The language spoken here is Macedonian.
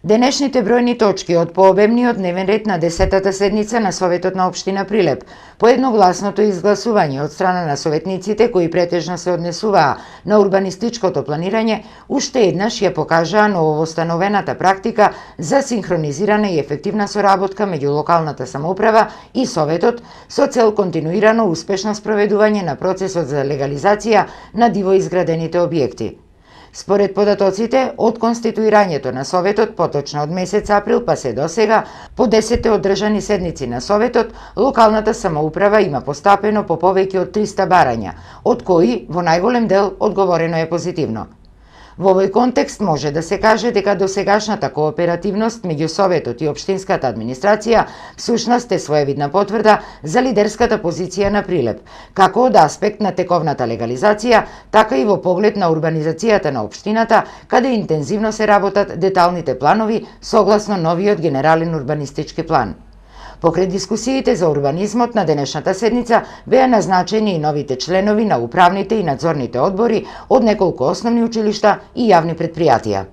Денешните бројни точки од пообемниот дневен ред на 10-та седница на Советот на општина Прилеп, по едногласното изгласување од страна на советниците кои претежно се однесуваа на урбанистичкото планирање, уште еднаш ја покажаа нововостановената практика за синхронизирана и ефективна соработка меѓу локалната самоуправа и Советот со цел континуирано успешно спроведување на процесот за легализација на дивоизградените објекти. Според податоците, од конституирањето на Советот, поточно од месец април па се досега, по 10 одржани седници на Советот, локалната самоуправа има постапено по повеќе од 300 барања, од кои во најголем дел одговорено е позитивно. Во овој контекст може да се каже дека досегашната кооперативност меѓу Советот и општинската администрација всушност е своевидна потврда за лидерската позиција на Прилеп, како од аспект на тековната легализација, така и во поглед на урбанизацијата на општината, каде интензивно се работат деталните планови согласно новиот генерален урбанистички план. Покрај дискусиите за урбанизмот на денешната седница беа назначени и новите членови на управните и надзорните одбори од неколку основни училишта и јавни претпријатија.